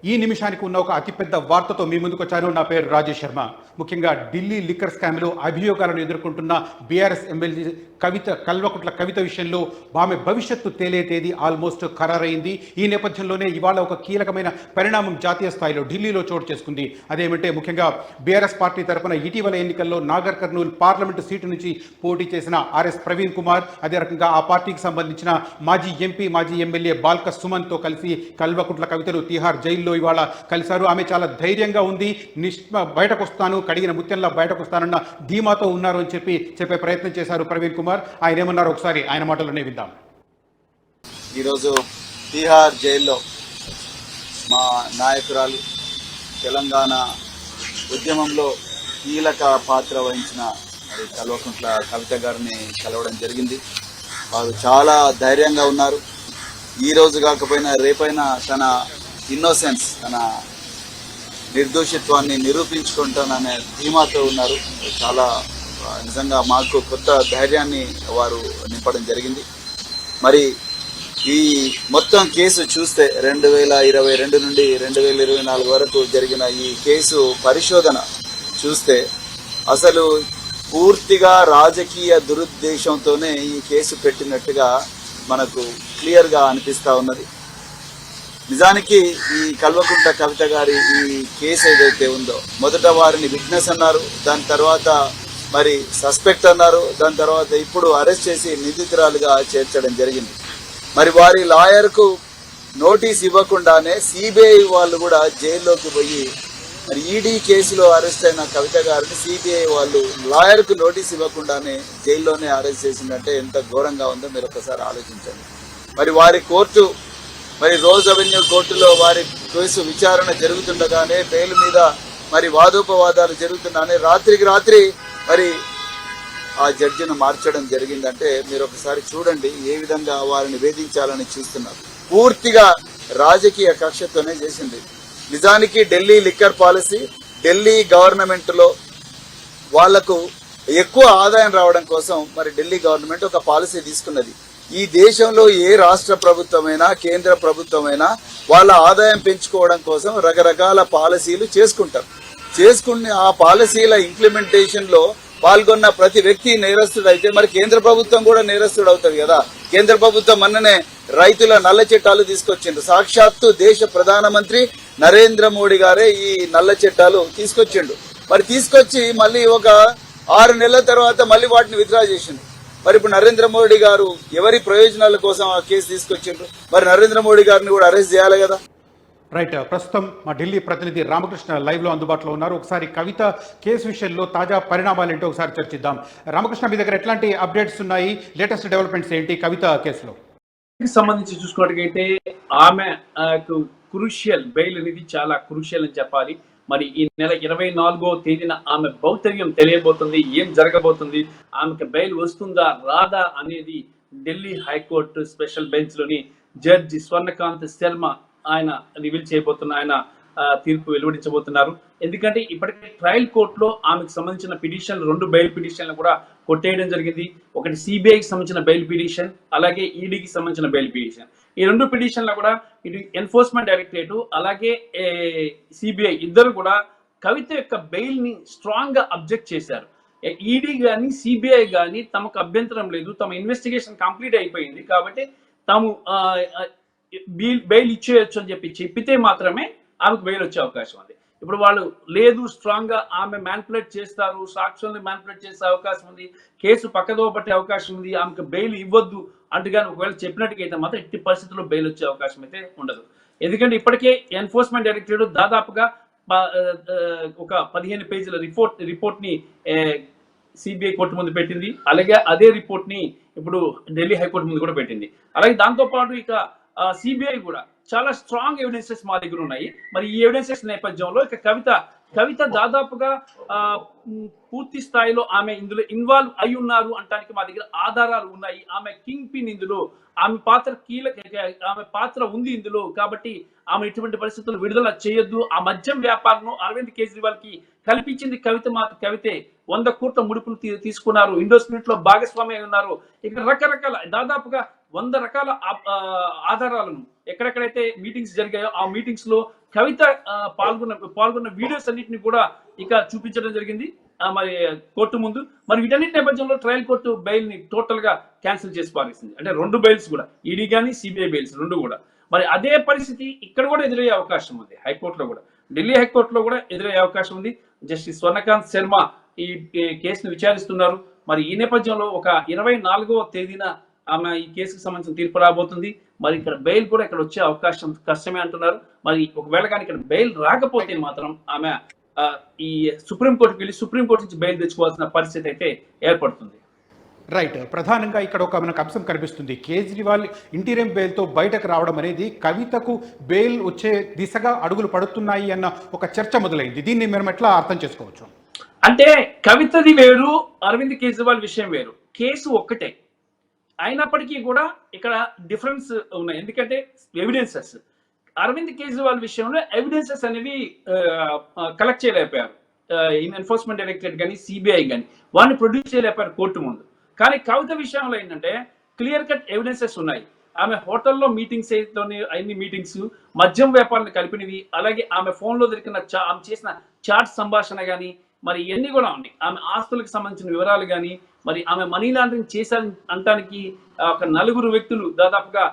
ఈ నిమిషానికి ఉన్న ఒక అతిపెద్ద వార్తతో మీ ముందుకు వచ్చాను. నా పేరు రాజేష్ శర్మ. ముఖ్యంగా ఢిల్లీ లిక్కర్ స్కామ్లో అభియోగాలను ఎదుర్కొంటున్న బీఆర్ఎస్ ఎమ్మెల్యే కల్వకుంట్ల కవిత విషయంలో ఆమె భవిష్యత్తు తేలే తేదీ ఆల్మోస్ట్ ఖరారైంది. ఈ నేపథ్యంలోనే ఇవాళ ఒక కీలకమైన పరిణామం జాతీయ స్థాయిలో ఢిల్లీలో చోటు చేసుకుంది. అదేమంటే ముఖ్యంగా బీఆర్ఎస్ పార్టీ తరఫున ఇటీవల ఎన్నికల్లో నాగర్ కర్నూల్ పార్లమెంటు సీటు నుంచి పోటీ చేసిన ఆర్ఎస్ ప్రవీణ్ కుమార్, అదే రకంగా ఆ పార్టీకి సంబంధించిన మాజీ ఎంపీ మాజీ ఎమ్మెల్యే బాల్క సుమన్తో కలిసి కల్వకుంట్ల కవితను తిహార్ జైల్లో ఇవాళ కలిశారు. ఆమె చాలా ధైర్యంగా ఉంది, బయటకు వస్తాను, కడిగిన ముత్యంలా బయటకు వస్తానన్న ధీమాతో ఉన్నారు అని చెప్పే ప్రయత్నం చేశారు ప్రవీణ్ కుమార్. ఆయన ఏమన్నారు ఒకసారి ఆయన మాటలోనే విందాం. ఈరోజు తిహార్ జైల్లో మా నాయకురాలు తెలంగాణ ఉద్యమంలో కీలక పాత్ర వహించిన కల్వకుంట్ల కవిత గారిని కలవడం జరిగింది. వారు చాలా ధైర్యంగా ఉన్నారు. ఈ రోజు కాకపోయినా రేపైనా తన ఇన్నోసెన్స్, తన నిర్దోషిత్వాన్ని నిరూపించుకుంటాననే ధీమాతో ఉన్నారు. చాలా నిజంగా మాకు కొత్త ధైర్యాన్ని వారు నింపడం జరిగింది. మరి ఈ మొత్తం కేసు చూస్తే 2022 నుండి 2024 వరకు జరిగిన ఈ కేసు పరిశోధన చూస్తే అసలు పూర్తిగా రాజకీయ దురుద్దేశంతోనే ఈ కేసు పెట్టినట్టుగా మనకు క్లియర్గా అనిపిస్తూ ఉన్నది. నిజానికి ఈ కల్వకుంట్ల కవిత గారి ఈ కేసు ఏదైతే ఉందో, మొదట వారిని విట్నెస్ అన్నారు, దాని తర్వాత మరి సస్పెక్ట్ అన్నారు, దాని తర్వాత ఇప్పుడు అరెస్ట్ చేసి నిందితురాలుగా చేర్చడం జరిగింది. మరి వారి లాయర్కు నోటీస్ ఇవ్వకుండానే సిబిఐ వాళ్ళు కూడా జైల్లోకి పోయి మరి ఈడీ కేసులో అరెస్ట్ అయిన కవిత గారిని సిబిఐ వాళ్ళు లాయర్కు నోటీస్ ఇవ్వకుండానే జైల్లోనే అరెస్ట్ చేసిందంటే ఎంత ఘోరంగా ఉందో మీరు ఒకసారి ఆలోచించండి. మరి వారి కోర్టు, మరి రోజ్ అవెన్యూ కోర్టులో వారి కేసు విచారణ జరుగుతుండగానే బెయిల్ మీద మరి వాదోపవాదాలు జరుగుతుండగానే రాత్రికి రాత్రి మరి ఆ జడ్జిను మార్చడం జరిగిందంటే మీరు ఒకసారి చూడండి ఏ విధంగా వారిని వేధించాలని చూస్తున్నారు. పూర్తిగా రాజకీయ కక్షతోనే చేసింది. నిజానికి Delhi liquor policy, Delhi government లో వాళ్లకు ఎక్కువ ఆదాయం రావడం కోసం మరి ఢిల్లీ గవర్నమెంట్ ఒక పాలసీ తీసుకున్నది. ఈ దేశంలో ఏ రాష్ట్ర ప్రభుత్వమైనా కేంద్ర ప్రభుత్వమైనా వాళ్ళ ఆదాయం పెంచుకోవడం కోసం రకరకాల పాలసీలు చేసుకుని ఆ పాలసీల ఇంప్లిమెంటేషన్ లో పాల్గొన్న ప్రతి వ్యక్తి నేరస్తుడు అయితే మరి కేంద్ర ప్రభుత్వం కూడా నేరస్తుడు అవుతుంది కదా. కేంద్ర ప్రభుత్వం మొన్ననే రైతుల నల్ల చట్టాలు తీసుకొచ్చిండ్రు. సాక్షాత్తు దేశ ప్రధానమంత్రి నరేంద్ర మోడీ గారే ఈ నల్ల చట్టాలు తీసుకొచ్చిండు. మరి తీసుకొచ్చి మళ్ళీ ఒక 6 నెలల తర్వాత మళ్ళీ వాటిని విత్డ్రా చేసిండు. మరి ఇప్పుడు నరేంద్ర మోడీ గారు ఎవరి ప్రయోజనాల కోసం ఆ కేసు తీసుకొచ్చిండ్రు? మరి నరేంద్ర మోడీ గారిని కూడా అరెస్ట్ చేయాలి కదా. రైట్. ప్రస్తుతం మా ఢిల్లీ ప్రతినిధి రామకృష్ణ లైవ్ లో అందుబాటులో ఉన్నారు. ఒకసారి కవిత కేసు విషయంలో తాజా పరిణామాలు ఏంటో ఒకసారి చర్చిద్దాం. రామకృష్ణ, మీ దగ్గర ఎట్లాంటి అప్డేట్స్ ఉన్నాయి? లేటెస్ట్ డెవలప్మెంట్స్ ఏంటి కవిత కేసులో సంబంధించి చూసుకున్నట్టుగైతే ఆమె క్రూషియల్ బెయిల్ అనేది చాలా క్రూషియల్ అని చెప్పాలి. మరి ఈ నెల 24వ తేదీన ఆమె భౌతర్యం తెలియబోతుంది. ఏం జరగబోతుంది, ఆమెకు బెయిల్ వస్తుందా రాదా అనేది ఢిల్లీ హైకోర్టు స్పెషల్ బెంచ్ లోని జడ్జి స్వర్ణకాంత్ శర్మ ఆయన రివీల్ చేయబోతున్న ఆయన తీర్పు వెలువడించబోతున్నారు. ఎందుకంటే ఇప్పటికే ట్రయల్ కోర్టులో ఆమెకు సంబంధించిన పిటిషన్లు 2 బెయిల్ పిటిషన్లు కూడా కొట్టేయడం జరిగింది. ఒకటి సిబిఐకి సంబంధించిన బెయిల్ పిటిషన్, అలాగే ఈడీకి సంబంధించిన బెయిల్ పిటిషన్. ఈ 2 పిటిషన్లు కూడా ఇటు ఎన్ఫోర్స్మెంట్ డైరెక్టరేట్ అలాగే సిబిఐ ఇద్దరు కూడా కవిత యొక్క బెయిల్ ని స్ట్రాంగ్ గా అబ్జెక్ట్ చేశారు. ఈడీ కానీ సిబిఐ కానీ తమకు అభ్యంతరం లేదు, తమ ఇన్వెస్టిగేషన్ కంప్లీట్ అయిపోయింది కాబట్టి తాము బెయిల్ ఇచ్చేయచ్చు అని చెప్పితే మాత్రమే ఆమెకు బెయిల్ వచ్చే అవకాశం ఉంది. ఇప్పుడు వాళ్ళు లేదు, స్ట్రాంగ్ గా ఆమె మ్యానిపులేట్ చేస్తారు, సాక్షుల్ని మ్యానిపులేట్ చేసే అవకాశం ఉంది, కేసు పక్కదో పట్టే అవకాశం ఉంది, ఆమెకు బెయిల్ ఇవ్వద్దు అంటుగాని ఒకవేళ చెప్పినట్టుకైతే మాత్రం ఎట్టి పరిస్థితుల్లో బెయిల్ వచ్చే అవకాశం అయితే ఉండదు. ఎందుకంటే ఇప్పటికే ఎన్ఫోర్స్మెంట్ డైరెక్టరేట్ దాదాపుగా ఒక 15 పేజీల రిపోర్ట్ ని సిబిఐ కోర్టు ముందు పెట్టింది. అలాగే అదే రిపోర్ట్ ని ఇప్పుడు ఢిల్లీ హైకోర్టు ముందు కూడా పెట్టింది. అలాగే దాంతో పాటు ఇక సిబిఐ కూడా చాలా స్ట్రాంగ్ ఎవిడెన్సెస్ మా దగ్గర ఉన్నాయి. మరి ఈ ఎవిడెన్సెస్ నేపథ్యంలో ఇక కవిత దాదాపుగా పూర్తి స్థాయిలో ఆమె ఇందులో ఇన్వాల్వ్ అయి ఉన్నారు అంటానికి మా దగ్గర ఆధారాలు ఉన్నాయి. ఆమె కింగ్ పిన్ ఇందులో, ఆమె పాత్ర ఉంది ఇందులో. కాబట్టి ఆమె ఇటువంటి పరిస్థితులు విడుదల చేయొద్దు. ఆ మద్యం వ్యాపారం అరవింద్ కేజ్రీవాల్ కి కల్పించింది కవితే. 100 కోట్ల ముడుపులు తీసుకున్నారు, ఇండోస్మిట్ లో భాగస్వామి ఉన్నారు. ఇక రకరకాల దాదాపుగా 100 రకాల ఆధారాలను ఎక్కడెక్కడైతే మీటింగ్స్ జరిగాయో ఆ మీటింగ్స్ లో కవిత పాల్గొన్న వీడియోస్ అన్నింటినీ కూడా ఇక చూపించడం జరిగింది మరి కోర్టు ముందు. మరి వీటన్నిటి నేపథ్యంలో ట్రయల్ కోర్టు బెయిల్ ని టోటల్ గా క్యాన్సిల్ చేసి పారేసింది. అంటే 2 బెయిల్స్ కూడా, ఈడీ కానీ సిబిఐ బెయిల్స్ 2 కూడా. మరి అదే పరిస్థితి ఇక్కడ కూడా ఎదురయ్యే అవకాశం ఉంది. హైకోర్టులో కూడా, ఢిల్లీ హైకోర్టులో కూడా ఎదురయ్యే అవకాశం ఉంది. జస్టిస్ స్వర్ణకాంత్ శర్మ ఈ కేసును విచారిస్తున్నారు. మరి ఈ నేపథ్యంలో ఒక 24వ తేదీన ఆమె ఈ కేసుకు సంబంధించిన తీర్పు రాబోతుంది. మరి ఇక్కడ బెయిల్ కూడా ఇక్కడ వచ్చే అవకాశం కష్టమే అంటున్నారు. మరి ఒకవేళ కానీ ఇక్కడ బెయిల్ రాకపోతే మాత్రం ఆమె ఈ సుప్రీంకోర్టుకి వెళ్ళి సుప్రీంకోర్టు నుంచి బెయిల్ తెచ్చుకోవాల్సిన పరిస్థితి అయితే ఏర్పడుతుంది. రైట్. ప్రధానంగా ఇక్కడ ఒక మనకు అంశం కనిపిస్తుంది. కేజ్రీవాల్ ఇంటీరియం బెయిల్తో బయటకు రావడం అనేది కవితకు బెయిల్ వచ్చే దిశగా అడుగులు పడుతున్నాయి అన్న ఒక చర్చ మొదలైంది. దీన్ని మనం ఎట్లా అర్థం చేసుకోవచ్చు? అంటే కవితది వేరు, అరవింద్ కేజ్రీవాల్ విషయం వేరు. కేసు ఒక్కటే అయినప్పటికీ కూడా ఇక్కడ డిఫరెన్స్ ఉన్నాయి. ఎందుకంటే ఎవిడెన్సెస్, అరవింద్ కేజ్రీవాల్ విషయంలో ఎవిడెన్సెస్ అనేవి కలెక్ట్ చేయలేకపోయారు. ఎన్ఫోర్స్మెంట్ డైరెక్టరేట్ కానీ సిబిఐ కానీ వాడిని ప్రొడ్యూస్ చేయలేకపోయారు కోర్టు ముందు. కానీ కవిత విషయంలో ఏంటంటే క్లియర్ కట్ ఎవిడెన్సెస్ ఉన్నాయి. ఆమె హోటల్లో మీటింగ్స్ అన్ని మీటింగ్స్, మద్యం వ్యాపారాన్ని కలిపినవి, అలాగే ఆమె ఫోన్లో దొరికిన ఆమె చేసిన చాట్ సంభాషణ కానీ మరి ఇవన్నీ కూడా ఉన్నాయి. ఆమె ఆస్తులకు సంబంధించిన వివరాలు కానీ, మరి ఆమె మనీ లాండరింగ్ చేశారని అనడానికి ఒక 4 వ్యక్తులు దాదాపుగా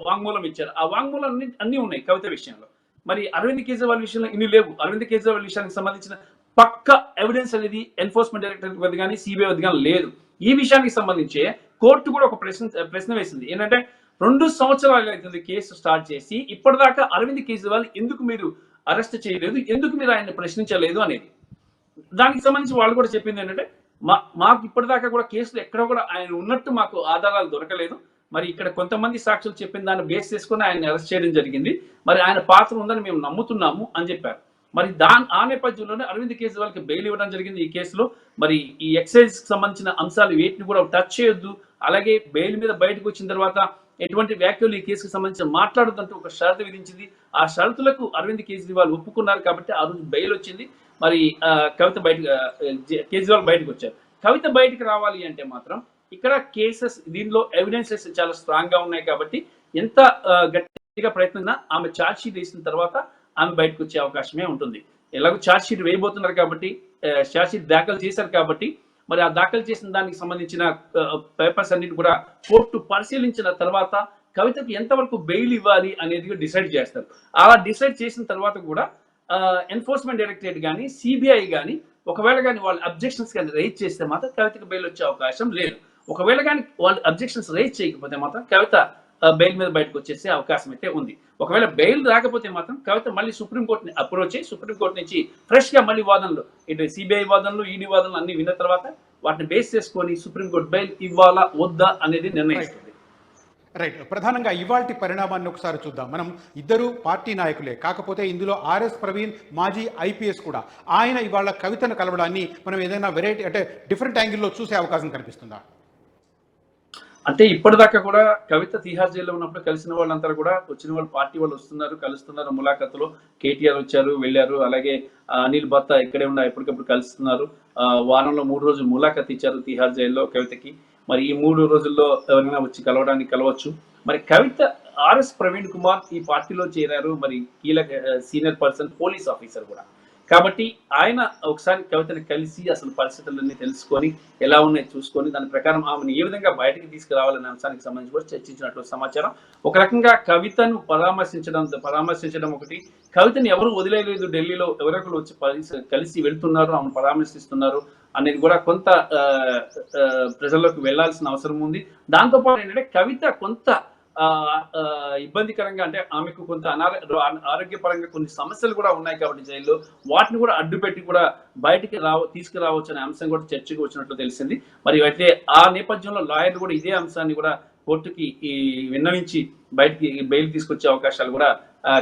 వాంగ్మూలం ఇచ్చారు. ఆ వాంగ్మూలం అన్ని ఉన్నాయి కవిత విషయంలో. మరి అరవింద్ కేజ్రీవాల్ విషయంలో ఇన్ని లేవు. అరవింద్ కేజ్రీవాల్ విషయానికి సంబంధించిన పక్క ఎవిడెన్స్ అనేది ఎన్ఫోర్స్మెంట్ డైరెక్టరేట్ వద్ద కానీ సిబిఐ వద్ద కానీ లేదు. ఈ విషయానికి సంబంధించి కోర్టు కూడా ఒక ప్రశ్న వేసింది. ఏంటంటే 2 సంవత్సరాలు అవుతుంది కేసు స్టార్ట్ చేసి, ఇప్పటిదాకా అరవింద్ కేజ్రీవాల్ ఎందుకు మీరు అరెస్ట్ చేయలేదు, ఎందుకు మీరు ఆయన్ని ప్రశ్నించలేదు అనేది. దానికి సంబంధించి వాళ్ళు కూడా చెప్పింది ఏంటంటే మాకు ఇప్పటిదాకా కూడా కేసులు ఎక్కడ కూడా ఆయన ఉన్నట్టు మాకు ఆధారాలు దొరకలేదు. మరి ఇక్కడ కొంతమంది సాక్షులు చెప్పిన దాన్ని బేస్ చేసుకుని ఆయన అరెస్ట్ చేయడం జరిగింది. మరి ఆయన పాత్ర ఉందని మేము నమ్ముతున్నాము అని చెప్పారు. మరి ఆ నేపథ్యంలోనే అరవింద్ కేజ్రీవాల్కి బెయిల్ ఇవ్వడం జరిగింది ఈ కేసులో. మరి ఈ ఎక్సైజ్ కి సంబంధించిన అంశాలు వేటిని కూడా టచ్ చేయొద్దు, అలాగే బెయిల్ మీద బయటకు వచ్చిన తర్వాత ఎటువంటి వ్యాఖ్యలు ఈ కేసుకు సంబంధించి మాట్లాడొద్దంటూ ఒక షరతు విధించింది. ఆ షరతులకు అరవింద్ కేజ్రీవాల్ ఒప్పుకున్నారు కాబట్టి ఆ రోజు బెయిల్ వచ్చింది. మరి కేజ్రీవాల్ బయటకు వచ్చారు. కవిత బయటకు రావాలి అంటే మాత్రం ఇక్కడ కేసెస్, దీనిలో ఎవిడెన్సెస్ చాలా స్ట్రాంగ్ గా ఉన్నాయి కాబట్టి ఎంత గట్టిగా ప్రయత్నంగా ఆమె ఛార్జ్ షీట్ వేసిన తర్వాత ఆమె బయటకు వచ్చే అవకాశమే ఉంటుంది. ఎలాగో ఛార్జ్ షీట్ వేయబోతున్నారు కాబట్టి, ఛార్జ్ షీట్ దాఖలు చేశారు కాబట్టి, మరి ఆ దాఖలు చేసిన దానికి సంబంధించిన పేపర్స్ అన్నిటి కూడా కోర్టు పరిశీలించిన తర్వాత కవితకు ఎంతవరకు బెయిల్ ఇవ్వాలి అనేది డిసైడ్ చేస్తారు. అలా డిసైడ్ చేసిన తర్వాత కూడా ఎన్ఫోర్స్మెంట్ డైరెక్టరేట్ కానీ సిబిఐ కానీ ఒకవేళ కానీ వాళ్ళు అబ్జెక్షన్స్ కానీ రైజ్ చేస్తే మాత్రం కవితకు బెయిల్ వచ్చే అవకాశం లేదు. ఒకవేళ కానీ వాళ్ళు అబ్జెక్షన్స్ రైజ్ చేయకపోతే మాత్రం కవిత బెయిల్ మీద బయటకు వచ్చేసే అవకాశం అయితే ఉంది. ఒకవేళ బెయిల్ రాకపోతే మాత్రం కవిత మళ్ళీ సుప్రీంకోర్టుని అప్రోచ్ అయ్యి సుప్రీంకోర్టు నుంచి ఫ్రెష్ గా మళ్ళీ వాదనలు, ఇటు సిబిఐ వాదనలు, ఈడీ వాదనలు అన్ని విన్న తర్వాత వాటిని బేస్ చేసుకొని సుప్రీంకోర్టు బెయిల్ ఇవ్వాలా వద్దా అనేది నిర్ణయిస్తుంది. రైట్. ప్రధానంగా ఇవాల్టి పరిణామాన్ని ఒకసారి చూద్దాం. మనం ఇద్దరు పార్టీ నాయకులే, కాకపోతే ఇందులో ఆర్ఎస్ ప్రవీణ్ మాజీ ఐపీఎస్ కూడా. ఆయన ఇవాళ కవితను కలవడాన్ని మనం ఏదైనా వెరైటీ అంటే డిఫరెంట్ యాంగిల్లో చూసే అవకాశం కనిపిస్తుందా? అంటే ఇప్పటిదాకా కూడా కవిత తిహార్ జైల్లో ఉన్నప్పుడు కలిసిన వాళ్ళంతా కూడా వచ్చిన వాళ్ళు పార్టీ వాళ్ళు వస్తున్నారు, కలుస్తున్నారు. ములాఖతులో కేటీఆర్ వచ్చారు, వెళ్ళారు. అలాగే అనిల్ భత్తా ఇక్కడే ఉన్న ఎప్పటికప్పుడు కలుస్తున్నారు. వారంలో 3 రోజులు ములాఖత్ ఇచ్చారు తిహార్ జైల్లో కవితకి. మరి ఈ 3 రోజుల్లో ఎవరైనా వచ్చి కలవచ్చు. మరి కవిత ఆర్ఎస్ ప్రవీణ్ కుమార్ ఈ పార్టీలో చేరారు. మరి కీలక సీనియర్ పర్సన్, పోలీస్ ఆఫీసర్ కూడా. కాబట్టి ఆయన ఒకసారి కవితని కలిసి అసలు పరిస్థితులన్నీ తెలుసుకొని ఎలా ఉన్నాయి చూసుకొని దాని ప్రకారం ఆమెను ఏ విధంగా బయటకు తీసుకురావాలనే అంశానికి సంబంధించి కూడా చర్చించినట్లు సమాచారం. ఒక రకంగా కవితను పరామర్శించడం ఒకటి, కవితని ఎవరు వదిలేదు, ఢిల్లీలో ఎవరొకరు వచ్చి కలిసి వెళ్తున్నారు, ఆమెను పరామర్శిస్తున్నారు అనేది కూడా కొంత ప్రజల్లోకి వెళ్లాల్సిన అవసరం ఉంది. దాంతోపాటు ఏంటంటే కవిత కొంత ఇబ్బందికరంగా, అంటే ఆమెకు కొంత ఆరోగ్యపరంగా కొన్ని సమస్యలు కూడా ఉన్నాయి కాబట్టి జైల్లో వాటిని కూడా అడ్డుపెట్టి కూడా బయటికి తీసుకురావచ్చు అనే అంశం కూడా చర్చకు వచ్చినట్లు తెలిసింది. మరి అయితే ఆ నేపథ్యంలో లాయర్లు కూడా ఇదే అంశాన్ని కూడా కోర్టుకి విన్నవించి బయటికి బెయిల్ తీసుకొచ్చే అవకాశాలు కూడా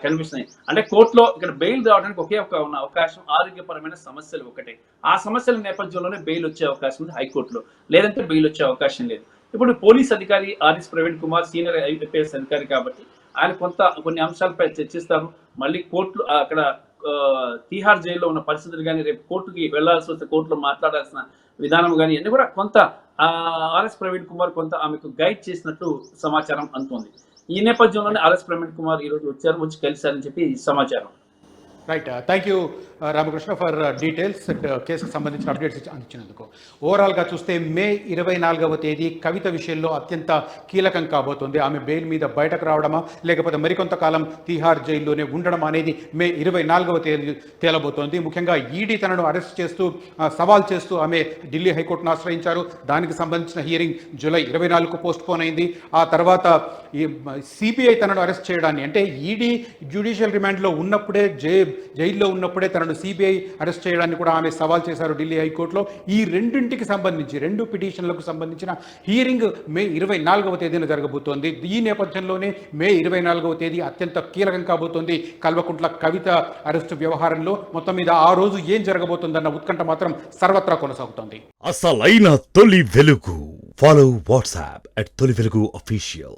కనిపిస్తున్నాయి. అంటే కోర్టులో ఇక్కడ బెయిల్ రావడానికి ఒకే ఒక ఉన్న అవకాశం ఆరోగ్యపరమైన సమస్యలు ఒకటే. ఆ సమస్యల నేపథ్యంలోనే బెయిల్ వచ్చే అవకాశం ఉంది హైకోర్టులో, లేదంటే బెయిల్ వచ్చే అవకాశం లేదు. ఇప్పుడు పోలీస్ అధికారి RS Praveen Kumar senior IPS అధికారి కాబట్టి ఆయన కొన్ని అంశాలపై చర్చిస్తారు. మళ్ళీ కోర్టులు అక్కడ తీహార్ జైల్లో ఉన్న పరిస్థితులు కానీ, రేపు కోర్టుకి వెళ్లాల్సి వస్తే కోర్టులో మాట్లాడాల్సిన విధానం కానీ అన్ని కూడా కొంత ఆర్ఎస్ ప్రవీణ్ కుమార్ కొంత ఆమెకు గైడ్ చేసినట్టు సమాచారం అందుతోంది. ఈ నేపథ్యంలోనే ఆర్ఎస్ ప్రవీణ్ కుమార్ ఈరోజు వచ్చి కలిశారని చెప్పి సమాచారం. Right, thank you Ramakrishna for details కేసుకు సంబంధించిన అప్డేట్స్ అందించినందుకు. ఓవరాల్గా చూస్తే మే 24వ తేదీ కవిత విషయంలో అత్యంత కీలకం కాబోతుంది. ఆమె బెయిల్ మీద బయటకు రావడమా లేకపోతే మరికొంతకాలం తీహార్ జైల్లోనే ఉండడం అనేది మే 24వ తేదీ తేలబోతోంది. ముఖ్యంగా ఈడీ తనను అరెస్ట్ చేస్తూ సవాల్ చేస్తూ ఆమె ఢిల్లీ హైకోర్టును ఆశ్రయించారు. దానికి సంబంధించిన హియరింగ్ జూలై 24కు పోస్ట్ పోన్ అయింది. ఆ తర్వాత సిబిఐ తనను అరెస్ట్ చేయడాన్ని, అంటే ఈడీ జ్యుడిషియల్ రిమాండ్లో ఉన్నప్పుడే జైల్లో ఉన్నప్పుడే తనను సిబిఐ అరెస్ట్ చేయడాన్ని కూడా ఆమె సవాల్ చేశారు ఢిల్లీ హైకోర్టులో. ఈ రెండింటికి సంబంధించి 2 పిటిషన్లకు సంబంధించిన హియరింగ్ మే 24వ తేదీన జరగబోతోంది. ఈ నేపథ్యంలోనే మే 24వ తేదీ అత్యంత కీలకం కాబోతోంది కల్వకుంట్ల కవిత అరెస్టు వ్యవహారంలో. మొత్తం మీద ఆ రోజు ఏం జరగబోతుందన్న ఉత్కంఠ మాత్రం సర్వత్రా కొనసాగుతోంది. అసలైన తొలి వెలుగు. ఫాలో వాట్సాప్ @తొలి వెలుగు అఫీషియల్.